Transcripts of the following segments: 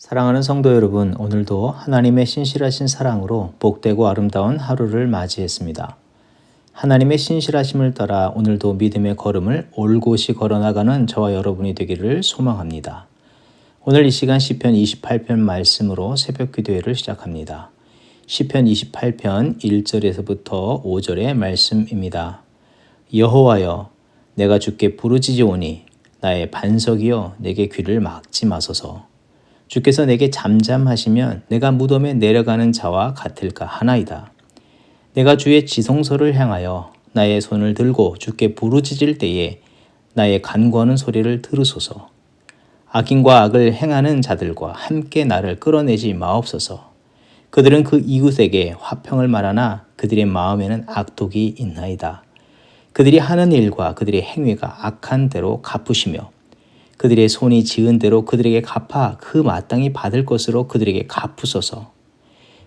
사랑하는 성도 여러분, 오늘도 하나님의 신실하신 사랑으로 복되고 아름다운 하루를 맞이했습니다. 하나님의 신실하심을 따라 오늘도 믿음의 걸음을 올곧이 걸어나가는 저와 여러분이 되기를 소망합니다. 오늘 이 시간 시편 28편 말씀으로 새벽 기도회를 시작합니다. 시편 28편 1절에서부터 5절의 말씀입니다. 여호와여, 내가 주께 부르짖으오니 나의 반석이여 내게 귀를 막지 마소서. 주께서 내게 잠잠하시면 내가 무덤에 내려가는 자와 같을까 하나이다. 내가 주의 지성소를 향하여 나의 손을 들고 주께 부르짖을 때에 나의 간구하는 소리를 들으소서. 악인과 악을 행하는 자들과 함께 나를 끌어내지 마옵소서. 그들은 그 이웃에게 화평을 말하나 그들의 마음에는 악독이 있나이다. 그들이 하는 일과 그들의 행위가 악한 대로 갚으시며 그들의 손이 지은 대로 그들에게 갚아 그 마땅히 받을 것으로 그들에게 갚으소서.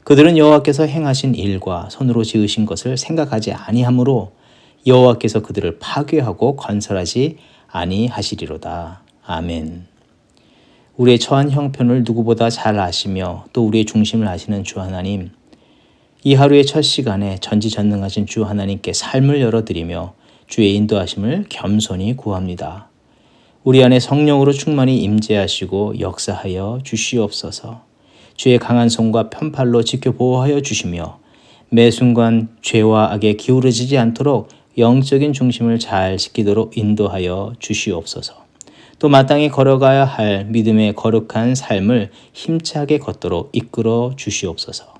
그들은 여호와께서 행하신 일과 손으로 지으신 것을 생각하지 아니하므로 여호와께서 그들을 파괴하고 건설하지 아니하시리로다. 아멘. 우리의 처한 형편을 누구보다 잘 아시며 또 우리의 중심을 아시는 주 하나님, 이 하루의 첫 시간에 전지전능하신 주 하나님께 삶을 열어드리며 주의 인도하심을 겸손히 구합니다. 우리 안에 성령으로 충만히 임재하시고 역사하여 주시옵소서. 주의 강한 손과 편팔로 지켜 보호하여 주시며 매 순간 죄와 악에 기울어지지 않도록 영적인 중심을 잘 지키도록 인도하여 주시옵소서. 또 마땅히 걸어가야 할 믿음의 거룩한 삶을 힘차게 걷도록 이끌어 주시옵소서.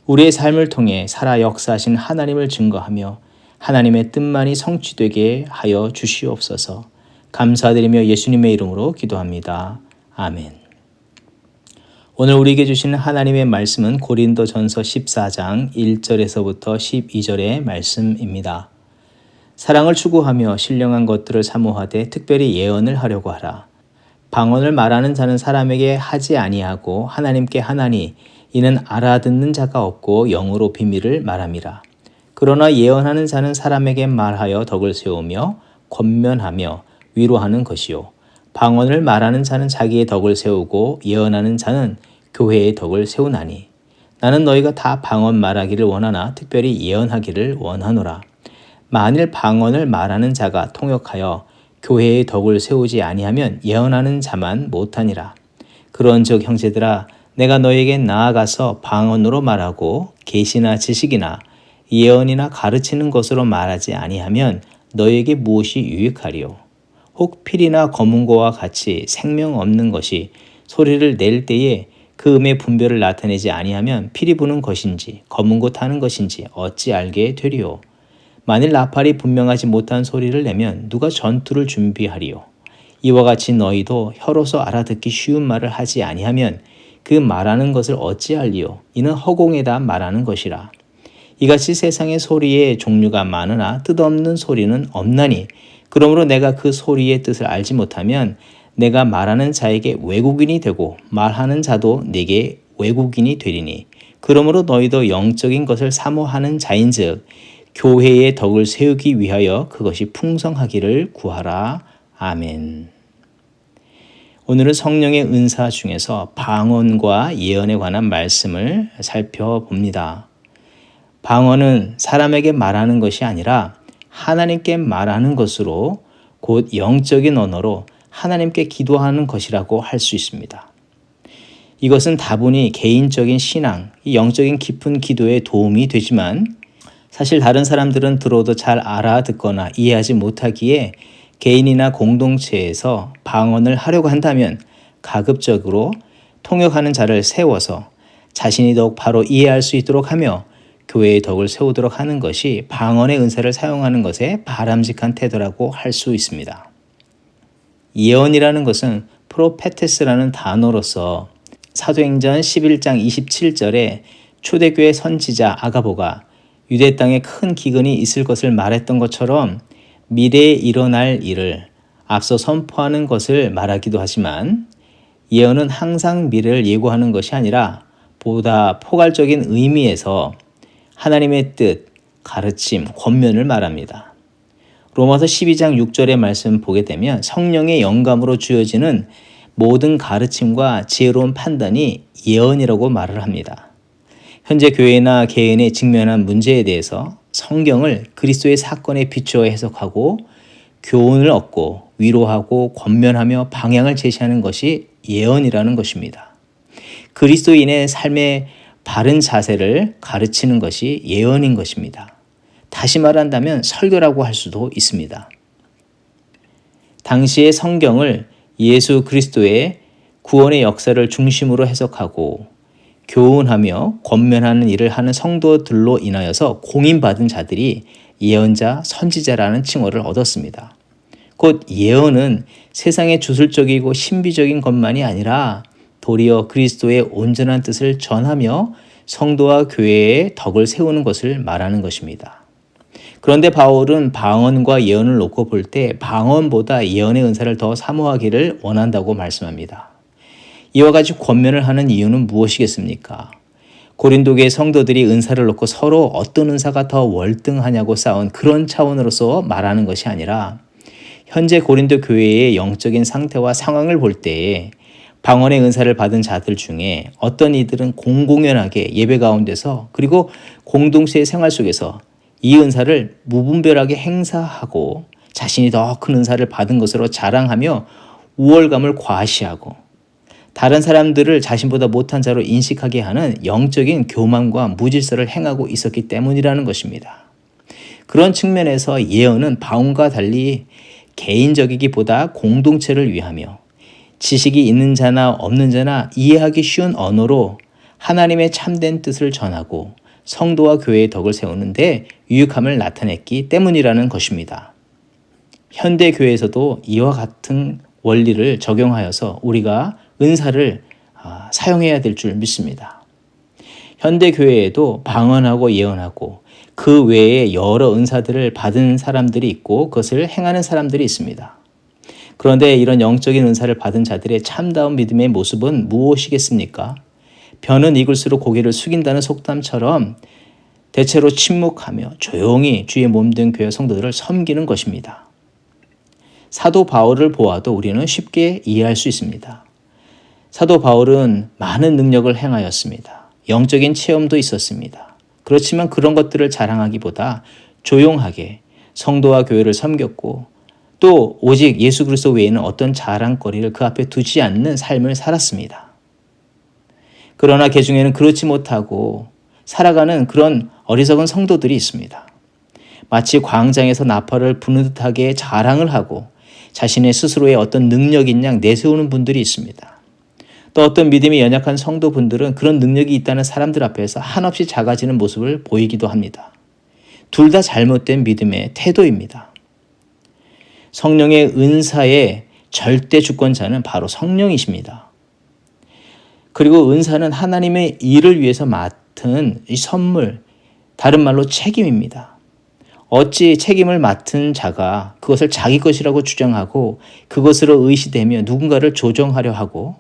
우리의 삶을 통해 살아 역사하신 하나님을 증거하며 하나님의 뜻만이 성취되게 하여 주시옵소서. 감사드리며 예수님의 이름으로 기도합니다. 아멘. 오늘 우리에게 주시는 하나님의 말씀은 고린도전서 14장 1절에서부터 12절의 말씀입니다. 사랑을 추구하며 신령한 것들을 사모하되 특별히 예언을 하려고 하라. 방언을 말하는 자는 사람에게 하지 아니하고 하나님께 하나니 이는 알아듣는 자가 없고 영으로 비밀을 말함이라. 그러나 예언하는 자는 사람에게 말하여 덕을 세우며 권면하며 위로하는 것이요. 방언을 말하는 자는 자기의 덕을 세우고 예언하는 자는 교회의 덕을 세우나니 나는 너희가 다 방언 말하기를 원하나 특별히 예언하기를 원하노라. 만일 방언을 말하는 자가 통역하여 교회의 덕을 세우지 아니하면 예언하는 자만 못하니라. 그런즉 형제들아, 내가 너희에게 나아가서 방언으로 말하고 계시나 지식이나 예언이나 가르치는 것으로 말하지 아니하면 너희에게 무엇이 유익하리요? 혹 필이나 검은고와 같이 생명 없는 것이 소리를 낼 때에 그 음의 분별을 나타내지 아니하면 필이 부는 것인지 검은고 타는 것인지 어찌 알게 되리요? 만일 나팔이 분명하지 못한 소리를 내면 누가 전투를 준비하리요? 이와 같이 너희도 혀로서 알아듣기 쉬운 말을 하지 아니하면 그 말하는 것을 어찌 알리요? 이는 허공에다 말하는 것이라. 이같이 세상의 소리의 종류가 많으나 뜻없는 소리는 없나니 그러므로 내가 그 소리의 뜻을 알지 못하면 내가 말하는 자에게 외국인이 되고 말하는 자도 내게 외국인이 되리니 그러므로 너희도 영적인 것을 사모하는 자인즉 교회의 덕을 세우기 위하여 그것이 풍성하기를 구하라. 아멘. 오늘은 성령의 은사 중에서 방언과 예언에 관한 말씀을 살펴봅니다. 방언은 사람에게 말하는 것이 아니라 하나님께 말하는 것으로 곧 영적인 언어로 하나님께 기도하는 것이라고 할 수 있습니다. 이것은 다분히 개인적인 신앙, 영적인 깊은 기도에 도움이 되지만 사실 다른 사람들은 들어도 잘 알아듣거나 이해하지 못하기에 개인이나 공동체에서 방언을 하려고 한다면 가급적으로 통역하는 자를 세워서 자신이 더욱 바로 이해할 수 있도록 하며 교회의 덕을 세우도록 하는 것이 방언의 은사를 사용하는 것에 바람직한 태도라고 할 수 있습니다. 예언이라는 것은 프로페테스라는 단어로서 사도행전 11장 27절에 초대교회 선지자 아가보가 유대 땅에 큰 기근이 있을 것을 말했던 것처럼 미래에 일어날 일을 앞서 선포하는 것을 말하기도 하지만 예언은 항상 미래를 예고하는 것이 아니라 보다 포괄적인 의미에서 하나님의 뜻, 가르침, 권면을 말합니다. 로마서 12장 6절의 말씀 보게 되면 성령의 영감으로 주어지는 모든 가르침과 지혜로운 판단이 예언이라고 말을 합니다. 현재 교회나 개인이 직면한 문제에 대해서 성경을 그리스도의 사건에 비추어 해석하고 교훈을 얻고 위로하고 권면하며 방향을 제시하는 것이 예언이라는 것입니다. 그리스도인의 삶의 바른 자세를 가르치는 것이 예언인 것입니다. 다시 말한다면 설교라고 할 수도 있습니다. 당시의 성경을 예수 그리스도의 구원의 역사를 중심으로 해석하고 교훈하며 권면하는 일을 하는 성도들로 인하여서 공인받은 자들이 예언자, 선지자라는 칭호를 얻었습니다. 곧 예언은 세상의 주술적이고 신비적인 것만이 아니라 도리어 그리스도의 온전한 뜻을 전하며 성도와 교회의 덕을 세우는 것을 말하는 것입니다. 그런데 바울은 방언과 예언을 놓고 볼 때 방언보다 예언의 은사를 더 사모하기를 원한다고 말씀합니다. 이와 같이 권면을 하는 이유는 무엇이겠습니까? 고린도교의 성도들이 은사를 놓고 서로 어떤 은사가 더 월등하냐고 싸운 그런 차원으로서 말하는 것이 아니라 현재 고린도 교회의 영적인 상태와 상황을 볼 때에 방언의 은사를 받은 자들 중에 어떤 이들은 공공연하게 예배 가운데서 그리고 공동체의 생활 속에서 이 은사를 무분별하게 행사하고 자신이 더 큰 은사를 받은 것으로 자랑하며 우월감을 과시하고 다른 사람들을 자신보다 못한 자로 인식하게 하는 영적인 교만과 무질서를 행하고 있었기 때문이라는 것입니다. 그런 측면에서 예언은 방언과 달리 개인적이기보다 공동체를 위하며 지식이 있는 자나 없는 자나 이해하기 쉬운 언어로 하나님의 참된 뜻을 전하고 성도와 교회의 덕을 세우는데 유익함을 나타냈기 때문이라는 것입니다. 현대 교회에서도 이와 같은 원리를 적용하여서 우리가 은사를 사용해야 될 줄 믿습니다. 현대 교회에도 방언하고 예언하고 그 외에 여러 은사들을 받은 사람들이 있고 그것을 행하는 사람들이 있습니다. 그런데 이런 영적인 은사를 받은 자들의 참다운 믿음의 모습은 무엇이겠습니까? 벼는 익을수록 고개를 숙인다는 속담처럼 대체로 침묵하며 조용히 주의 몸된 교회 성도들을 섬기는 것입니다. 사도 바울을 보아도 우리는 쉽게 이해할 수 있습니다. 사도 바울은 많은 능력을 행하였습니다. 영적인 체험도 있었습니다. 그렇지만 그런 것들을 자랑하기보다 조용하게 성도와 교회를 섬겼고 또 오직 예수 그리스도 외에는 어떤 자랑거리를 그 앞에 두지 않는 삶을 살았습니다. 그러나 그 중에는 그렇지 못하고 살아가는 그런 어리석은 성도들이 있습니다. 마치 광장에서 나팔을 부는 듯하게 자랑을 하고 자신의 스스로의 어떤 능력인 양 내세우는 분들이 있습니다. 또 어떤 믿음이 연약한 성도분들은 그런 능력이 있다는 사람들 앞에서 한없이 작아지는 모습을 보이기도 합니다. 둘 다 잘못된 믿음의 태도입니다. 성령의 은사의 절대 주권자는 바로 성령이십니다. 그리고 은사는 하나님의 일을 위해서 맡은 이 선물, 다른 말로 책임입니다. 어찌 책임을 맡은 자가 그것을 자기 것이라고 주장하고 그것으로 의시되며 누군가를 조정하려 하고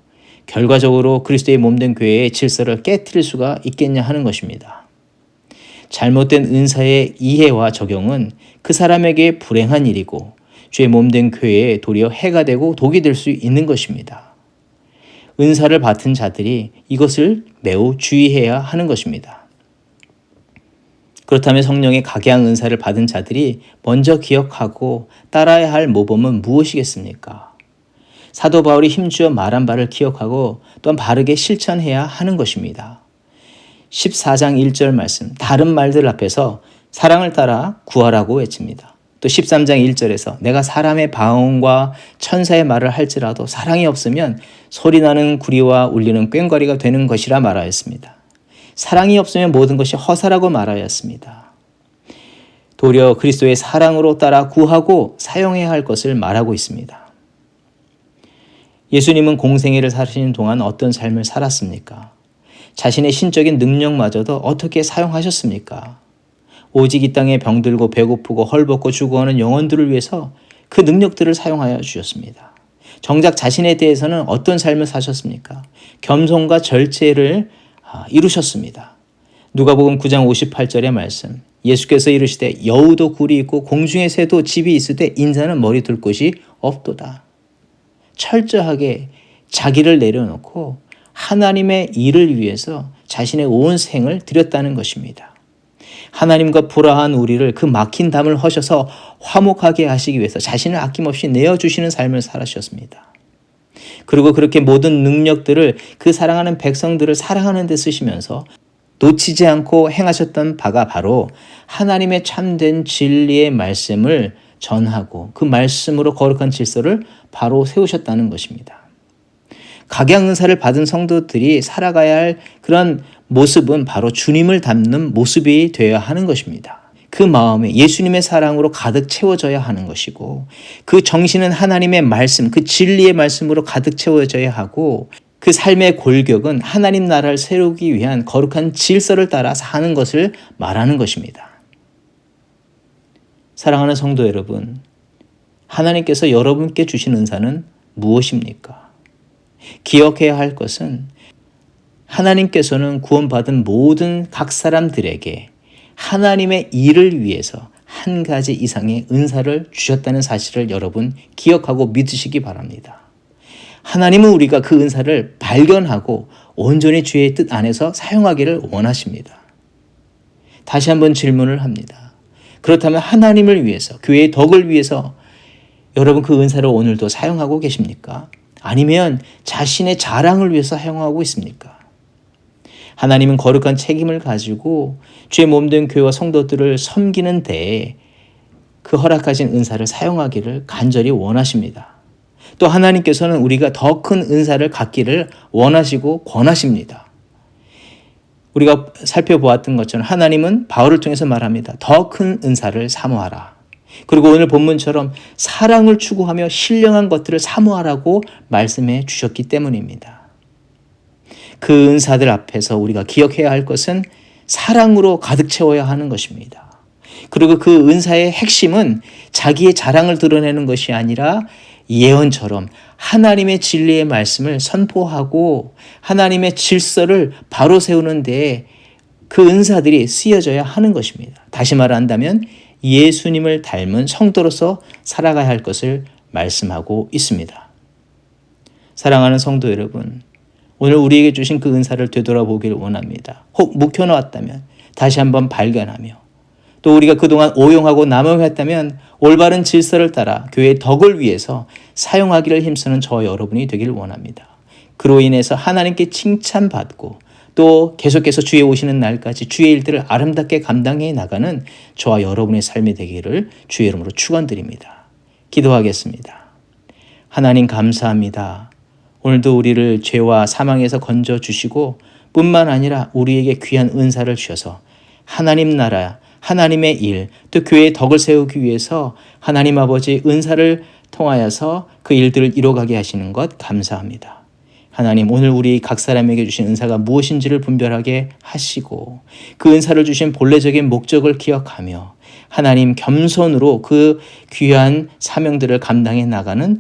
결과적으로 그리스도의 몸된 교회의 질서를 깨트릴 수가 있겠냐 하는 것입니다. 잘못된 은사의 이해와 적용은 그 사람에게 불행한 일이고 주의 몸된 교회에 도리어 해가 되고 독이 될 수 있는 것입니다. 은사를 받은 자들이 이것을 매우 주의해야 하는 것입니다. 그렇다면 성령의 각양 은사를 받은 자들이 먼저 기억하고 따라야 할 모범은 무엇이겠습니까? 사도 바울이 힘주어 말한 바를 기억하고 또한 바르게 실천해야 하는 것입니다. 14장 1절 말씀, 다른 말들 앞에서 사랑을 따라 구하라고 외칩니다. 또 13장 1절에서 내가 사람의 방언과 천사의 말을 할지라도 사랑이 없으면 소리나는 구리와 울리는 꽹과리가 되는 것이라 말하였습니다. 사랑이 없으면 모든 것이 허사라고 말하였습니다. 도리어 그리스도의 사랑으로 따라 구하고 사용해야 할 것을 말하고 있습니다. 예수님은 공생애를 사시는 동안 어떤 삶을 살았습니까? 자신의 신적인 능력마저도 어떻게 사용하셨습니까? 오직 이 땅에 병들고 배고프고 헐벗고 죽어가는 영혼들을 위해서 그 능력들을 사용하여 주셨습니다. 정작 자신에 대해서는 어떤 삶을 사셨습니까? 겸손과 절제를 이루셨습니다. 누가복음 9장 58절의 말씀, 예수께서 이르시되 여우도 굴이 있고 공중의 새도 집이 있으되 인자는 머리 둘 곳이 없도다. 철저하게 자기를 내려놓고 하나님의 일을 위해서 자신의 온 생을 드렸다는 것입니다. 하나님과 불화한 우리를 그 막힌 담을 허셔서 화목하게 하시기 위해서 자신을 아낌없이 내어주시는 삶을 살아주셨습니다. 그리고 그렇게 모든 능력들을 그 사랑하는 백성들을 사랑하는 데 쓰시면서 놓치지 않고 행하셨던 바가 바로 하나님의 참된 진리의 말씀을 전하고 그 말씀으로 거룩한 질서를 바로 세우셨다는 것입니다. 각양은사를 받은 성도들이 살아가야 할 그런 모습은 바로 주님을 닮는 모습이 되어야 하는 것입니다. 그 마음이 예수님의 사랑으로 가득 채워져야 하는 것이고 그 정신은 하나님의 말씀, 그 진리의 말씀으로 가득 채워져야 하고 그 삶의 골격은 하나님 나라를 세우기 위한 거룩한 질서를 따라 사는 것을 말하는 것입니다. 사랑하는 성도 여러분, 하나님께서 여러분께 주신 은사는 무엇입니까? 기억해야 할 것은 하나님께서는 구원받은 모든 각 사람들에게 하나님의 일을 위해서 한 가지 이상의 은사를 주셨다는 사실을 여러분 기억하고 믿으시기 바랍니다. 하나님은 우리가 그 은사를 발견하고 온전히 주의 뜻 안에서 사용하기를 원하십니다. 다시 한번 질문을 합니다. 그렇다면 하나님을 위해서, 교회의 덕을 위해서 여러분 그 은사를 오늘도 사용하고 계십니까? 아니면 자신의 자랑을 위해서 사용하고 있습니까? 하나님은 거룩한 책임을 가지고 주의 몸된 교회와 성도들을 섬기는 데에 그 허락하신 은사를 사용하기를 간절히 원하십니다. 또 하나님께서는 우리가 더 큰 은사를 갖기를 원하시고 권하십니다. 우리가 살펴보았던 것처럼 하나님은 바울을 통해서 말합니다. 더 큰 은사를 사모하라. 그리고 오늘 본문처럼 사랑을 추구하며 신령한 것들을 사모하라고 말씀해 주셨기 때문입니다. 그 은사들 앞에서 우리가 기억해야 할 것은 사랑으로 가득 채워야 하는 것입니다. 그리고 그 은사의 핵심은 자기의 자랑을 드러내는 것이 아니라 예언처럼 하나님의 진리의 말씀을 선포하고 하나님의 질서를 바로 세우는 데에 그 은사들이 쓰여져야 하는 것입니다. 다시 말한다면 예수님을 닮은 성도로서 살아가야 할 것을 말씀하고 있습니다. 사랑하는 성도 여러분, 오늘 우리에게 주신 그 은사를 되돌아보기를 원합니다. 혹 묵혀놓았다면 다시 한번 발견하며 또 우리가 그동안 오용하고 남용했다면 올바른 질서를 따라 교회의 덕을 위해서 사용하기를 힘쓰는 저와 여러분이 되기를 원합니다. 그로 인해서 하나님께 칭찬받고 또 계속해서 주의 오시는 날까지 주의 일들을 아름답게 감당해 나가는 저와 여러분의 삶이 되기를 주의 이름으로 축원드립니다. 기도하겠습니다. 하나님 감사합니다. 오늘도 우리를 죄와 사망에서 건져주시고 뿐만 아니라 우리에게 귀한 은사를 주셔서 하나님 나라, 하나님의 일, 또 교회의 덕을 세우기 위해서 하나님 아버지 은사를 통하여서 그 일들을 이뤄가게 하시는 것 감사합니다. 하나님, 오늘 우리 각 사람에게 주신 은사가 무엇인지를 분별하게 하시고 그 은사를 주신 본래적인 목적을 기억하며 하나님 겸손으로 그 귀한 사명들을 감당해 나가는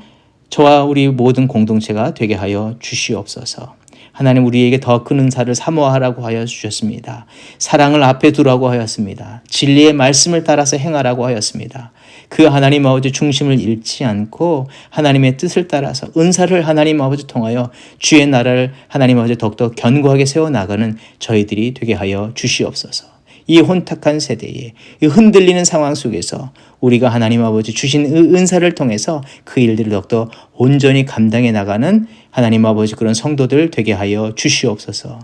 저와 우리 모든 공동체가 되게 하여 주시옵소서. 하나님, 우리에게 더 큰 은사를 사모하라고 하여 주셨습니다. 사랑을 앞에 두라고 하였습니다. 진리의 말씀을 따라서 행하라고 하였습니다. 그 하나님 아버지 중심을 잃지 않고 하나님의 뜻을 따라서 은사를 하나님 아버지 통하여 주의 나라를 하나님 아버지 더욱더 견고하게 세워나가는 저희들이 되게 하여 주시옵소서. 이 혼탁한 세대에 이 흔들리는 상황 속에서 우리가 하나님 아버지 주신 은사를 통해서 그 일들을 더욱더 온전히 감당해 나가는 하나님 아버지 그런 성도들 되게 하여 주시옵소서.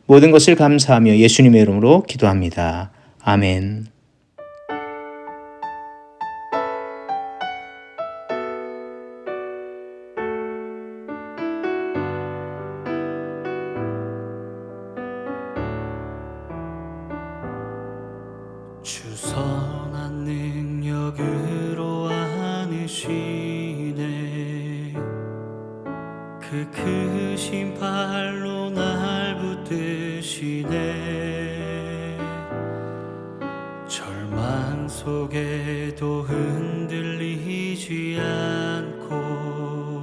모든 것을 감사하며 예수님의 이름으로 기도합니다. 아멘. 주 선한 능력으로 안으시네 그 크신 발로 날 붙드시네 절망 속에도 흔들리지 않고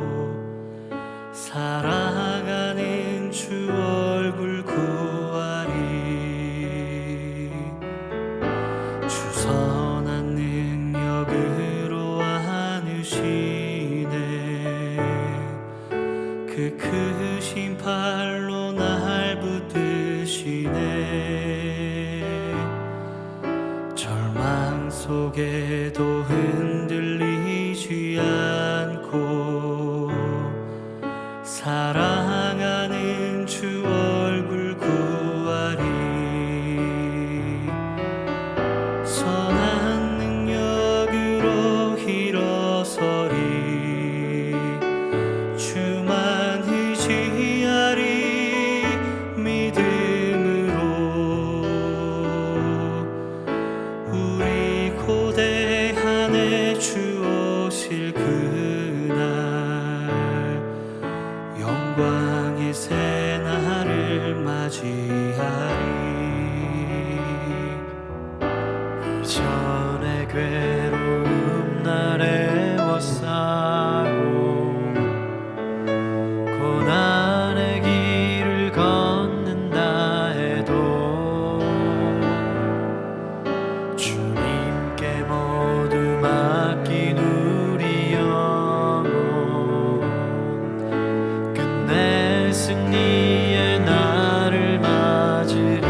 살아가는 주 얼굴 구하리 선한 능력으로 안으시네 그 주 얼굴 구하리. 선한 능력으로 일어서리. 주만 의지하리. 믿음으로 우리 고대한에 주 오실 그날 영광의 새날을 맞이하리. 이전의 괴로움 날에 워싸고 고난의 길을 걷는다 해도 주님께 모두 맡긴 우리 영혼 끝내 승리의 날을 맞으리.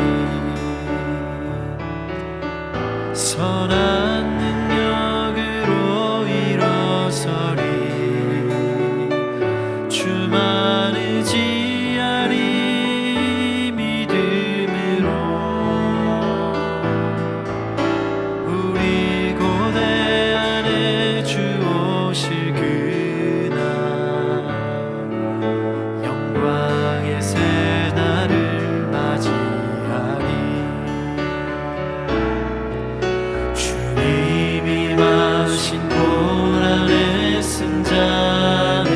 선한 능력으로 일어서리. 주만 의지하리. 믿음으로 우리 고대한에 주 오실 그날 영광의 새날을 맞이하리. 주님이 마신 고난의 승자는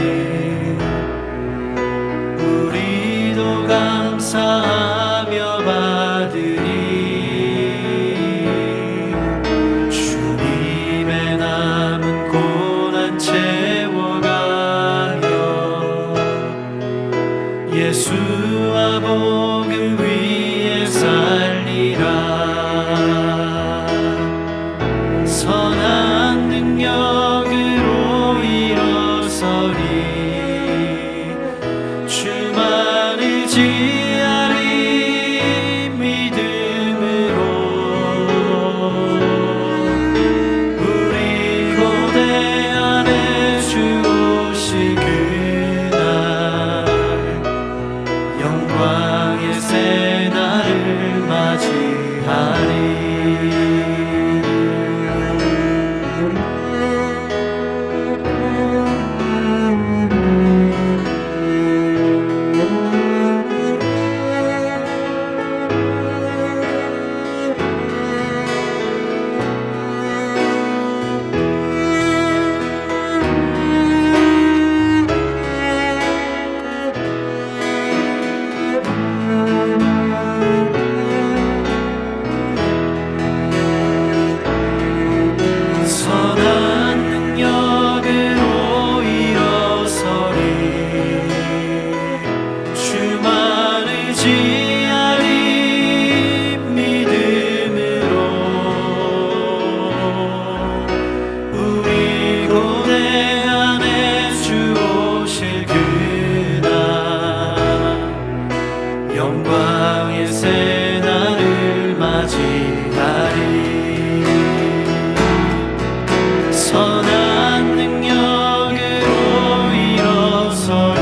우리도 감사하며 받으리. 주님의 남은 고난 채워가며 예수와 복음 위에 살리라. 선한 능력으로 일어서리. 주만 의지하리. 믿음으로 우리 고대한에 주 오실 그날 영광의 새날을 맞이하리. 선한 능력으로 일어서리. 주만 의지하리. 믿음으로 우리 고대한에 주 오실 그날 영광의 새날을 맞이하리. 선한 능력으로 일어서리.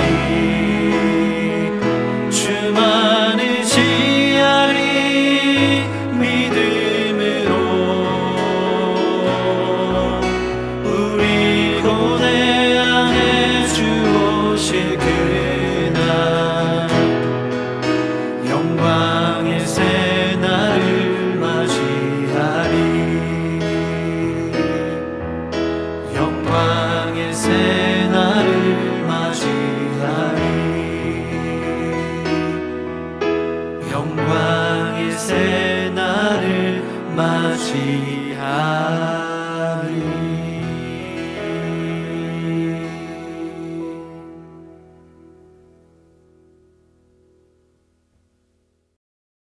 주만 의지하리. 믿음으로 우리 고대한에 주 오실 그날 영광의 새날을 맞이하리. 영광의 새날을 맞이하리. 영광의 새날을 맞이하리.